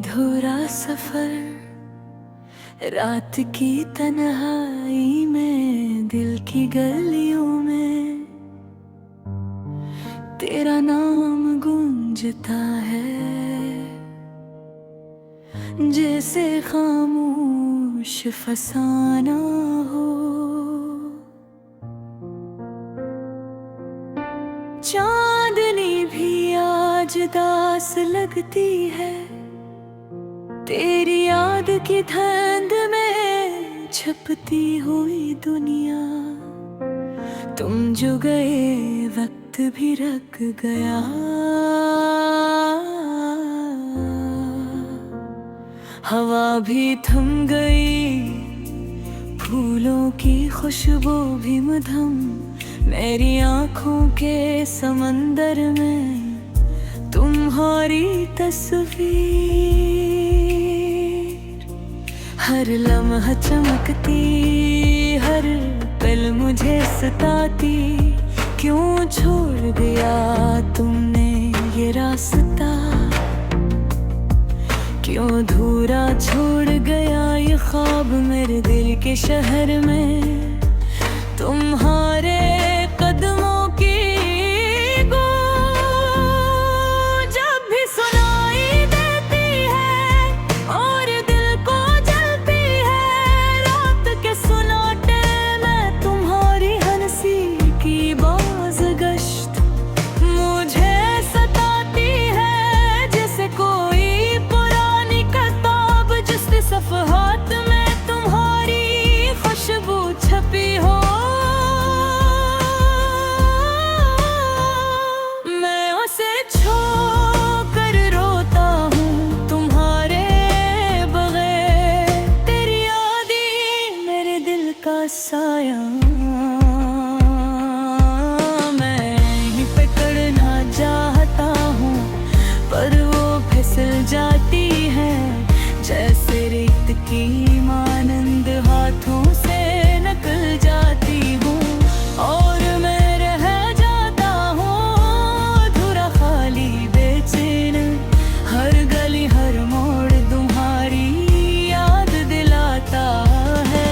अधूरा सफर रात की तन्हाई में, दिल की गलियों में तेरा नाम गूंजता है। जैसे खामोश फसाना हो, चांदनी भी आज दास लगती है। तेरी याद की धुंध में छपती हुई दुनिया, तुम जो गए वक्त भी रख गया। हवा भी थम गई, फूलों की खुशबू भी मधम। मेरी आँखों के समंदर में तुम्हारी तस्वीर, हर लम्हा चमकती, हर पल मुझे सताती। क्यों छोड़ दिया तुमने ये रास्ता, क्यों अधूरा छोड़ गया ये ख्वाब मेरे दिल के शहर में। तुम्हारे कदमों की गूंज जब भी सुनाई देती है और दिल को जलती है। रात के सुनाटे में तुम्हारी हंसी की बाज़गश्त मुझे सताती है। जैसे कोई पुरानी किताब जिसके सफ़हात में तुम्हारी खुशबू छपी हो। साया मैं ही पकड़ना चाहता हूँ, पर वो फिसल जाती है जैसे रेत की मानंद हाथों से निकल जाती हूँ। और मैं रह जाता हूँ अधूरा, खाली, बेचैन। हर गली हर मोड़ तुम्हारी याद दिलाता है।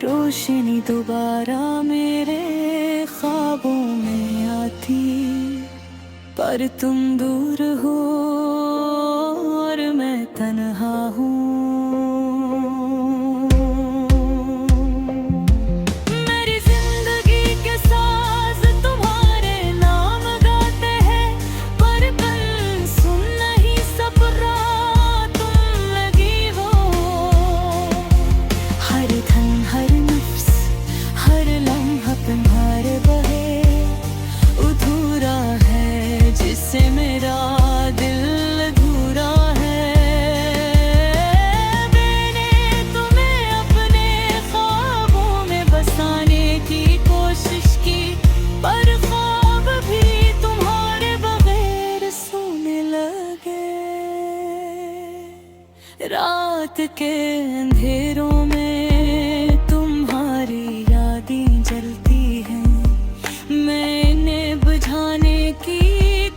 रोशनी दोबारा मेरे ख्वाबों में आती, पर तुम दूर हो और मैं तन्हा हूँ। मेरी जिंदगी के साज तुम्हारे नाम गाते हैं, पर कल सुन नहीं सपना तुम लगी हो। हर धन हर हर लम्हा तुम्हारे बहे अधूरा है, जिससे मेरा दिल अधूरा है। मैंने तुम्हें अपने ख्वाबों में बसाने की कोशिश की, पर ख्वाब भी तुम्हारे बगैर सोने लगे। रात के अंधेरों में तुम्हारी जलती है, मैं इन्हें बुझाने की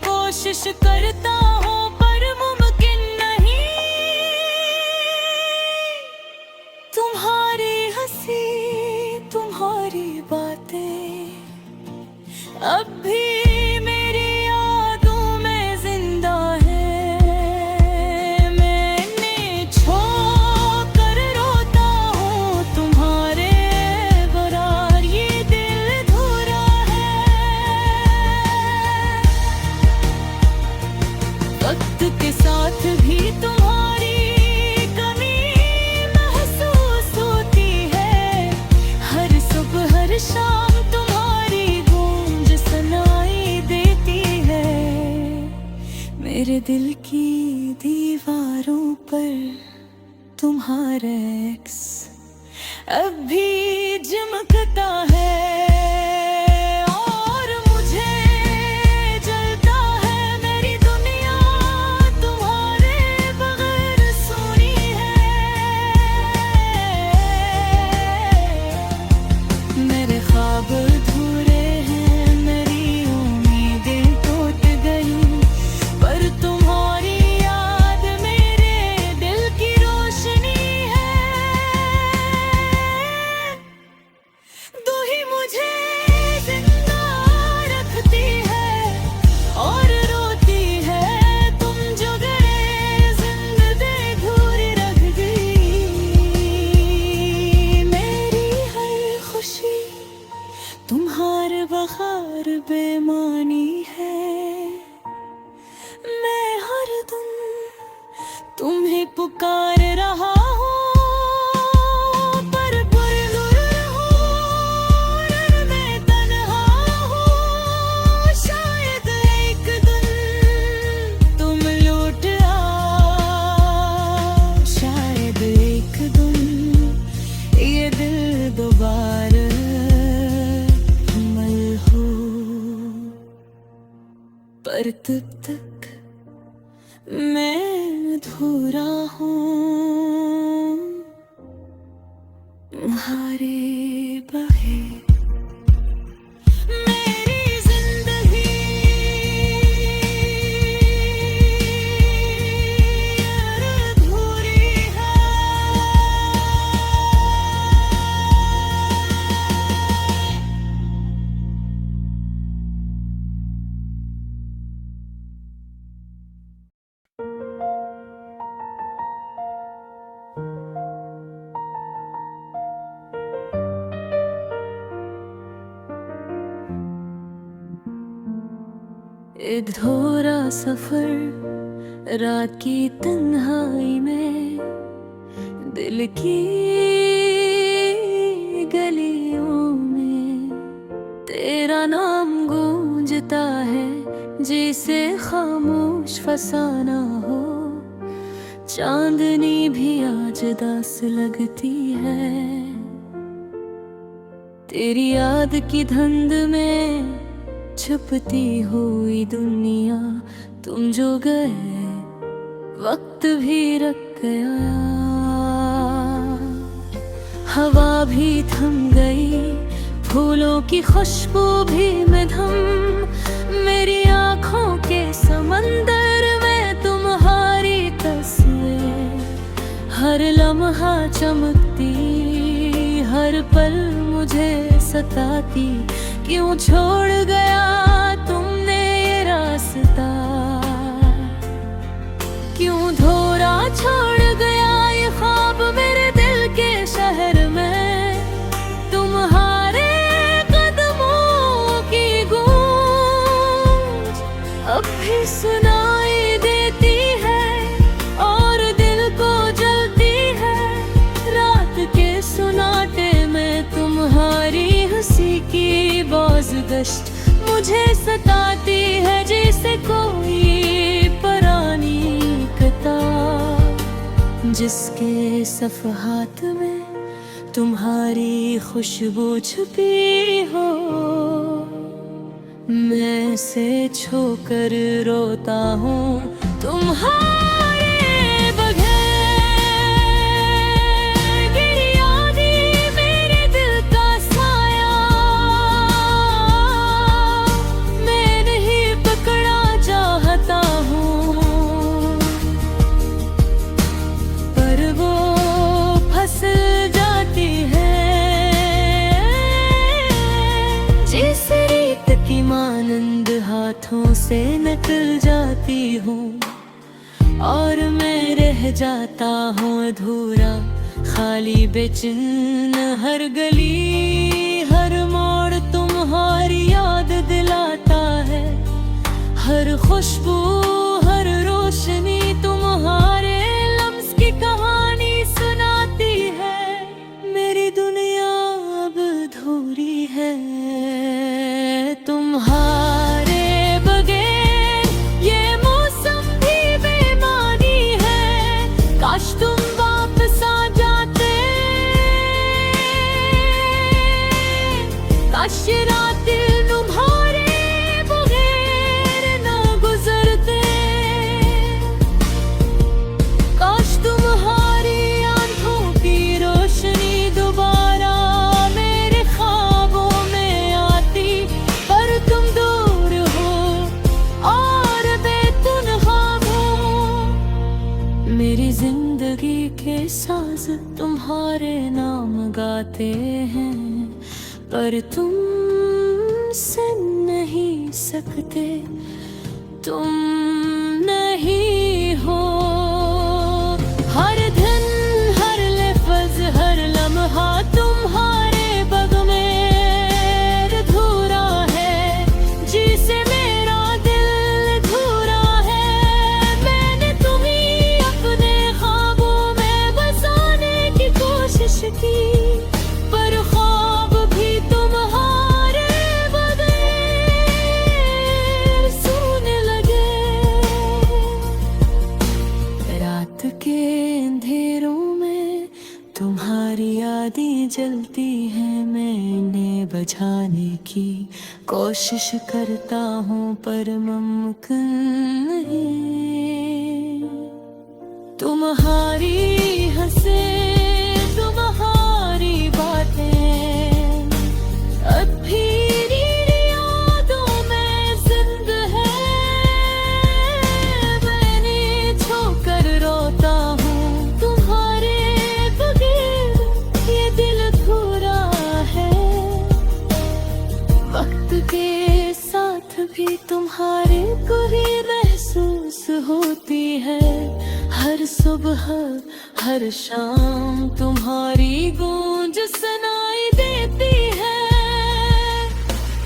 कोशिश करता हूँ, पर मुमकिन नहीं। तुम्हारी हंसी तुम्हारी बातें अब भी मेरी यादों में जिंदा है। मैं इन्हें छोड़ कर रोता हूँ तुम्हारे वक्त के साथ भी तुम्हारी कमी महसूस होती है। दिल की दीवारों पर तुम्हारा एक्स अब भी चमकता है और मुझे जलता है। मेरी दुनिया तुम्हारे बगैर सुनी है। मेरे ख्वाब अधूरे हैं, मेरी उम्मीदें टूट गई, पर तुम्हारी याद मेरे दिल की रोशनी है। तू ही मुझे जिंदा रखती है और रोती है। तुम जो गए जिंदगी अधूरी रह गई। मेरी हर खुशी तुम्हारे बगैर बेमानी है। मैं हर दिन तुम्हें पुकार रहा हूँ, पर पुरनूर हूँ, मैं तन्हा हूँ। शायद एक दिन तुम लौट आओ, शायद एक दिन ये दिल दोबारा मल हो, पर तब तक मैं अधूरा हूँ तुम्हारे बगैर। मेरी जिंदगी अधूरी है। एक अधूरा सफर रात की तन्हाई में, दिल की गलियों में तेरा नाम गूंजता है, जिसे खामोश फसाना हो। चांदनी भी आज दास लगती है, तेरी याद की धुंध में छुपती हुई दुनिया। तुम जो गए वक्त भी रुक गया, हवा भी थम गई, फूलों की खुशबू भी मधम। मेरी आँखों के समंदर में तुम्हारी तस्वीर हर लम्हा चमकती, हर पल मुझे सताती। क्यों छोड़ गया तुमने ये रास्ता, क्यों धोरा छोड़ गया ये ख्वाब मेरे दिल के शहर में। तुम्हारे कदमों की गूंज अब भी सुनाई देती है और दिल को जलती है। रात के सुनाटे में तुम्हारी हंसी की बाज़गश्त मुझे सताती है, जैसे कोई पुरानी किताब जिसके सफ़हात में तुम्हारी खुशबू छुपी हो। मैं से छोकर रोता हूँ तुम्हारे बगैर। गिरी यादें मेरे दिल का साया, मैं नहीं पकड़ा चाहता हूँ, पर वो फसल जाती है। जिस रीत की मानंद हाथों से निकल जाती हूँ और मैं रह जाता हूँ अधूरा, खाली बेचैन। हर गली हर मोड़ तुम्हारी याद दिलाता है, हर खुशबू हर रोशनी तुम्हारे लम्स की कहानी सुनाती है। मेरी दुनिया अब अधूरी है तुम्हारे बगैर। ये मौसम भी काश रातें तुम्हारे बगैर ना गुजरते, काश तुम्हारी आंखों की रोशनी दोबारा मेरे ख्वाबों में आती, पर तुम दूर हो और बेतुनहा हो। मेरी जिंदगी के साज तुम्हारे नाम गाते हैं, पर तुम से नहीं सकते, तुम नहीं हो। हर दिन हर लफ्ज़ हर लम्हा तुम्हारे बग में अधूरा है, जिसे मेरा दिल अधूरा है। मैंने तुम्हें अपने ख्वाबों में बसाने की कोशिश की, पर ख्वाब भी तुम्हारे बगैर सोने लगे। रात के अंधेरों में तुम्हारी यादें जलती हैं, मैं इन्हें बुझाने की कोशिश करता हूँ, पर मुमकिन नहीं। तुम्हारी हंसें तुम्हारी बातें अब भी मेरी यादों में जिंदा है। मैंने छोकर रोता हूँ तुम्हारे बगैर, ये दिल अधूरा है। वक्त के साथ भी तुम्हारे को ही महसूस होती है, हर सुबह हर शाम तुम्हारी गूंज सुनाई देती है।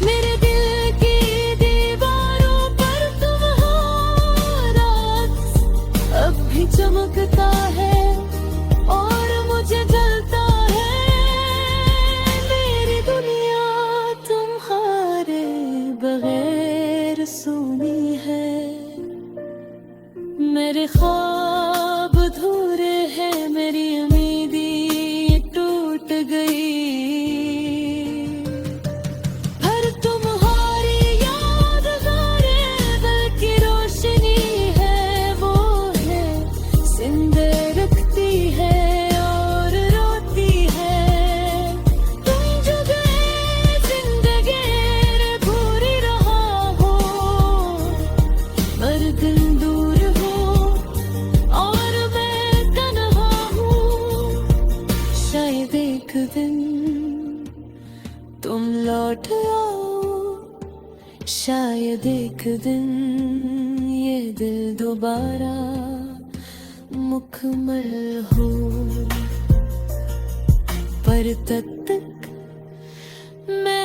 मेरे दिल की दीवारों पर तुम्हारा अक्स अब भी चमकता है और मुझे जलता है। मेरी दुनिया तुम्हारे बगैर सूनी है, मेरे ख्वाब अधूरे हैं, मेरी उम्मीदें टूट गई। हर तुम्हारी यादगारें दिल की रोशनी है, वो है जिंदा रखती है और रोती है। तुम जो गए जिंदगी भूरी रहा हो, मर दिल दूर हो और मैं तन्हा हूँ। शायद एक दिन तुम लौट आओ, शायद एक दिन ये दिल दोबारा मुकम्मल हो, पर तब तक मैं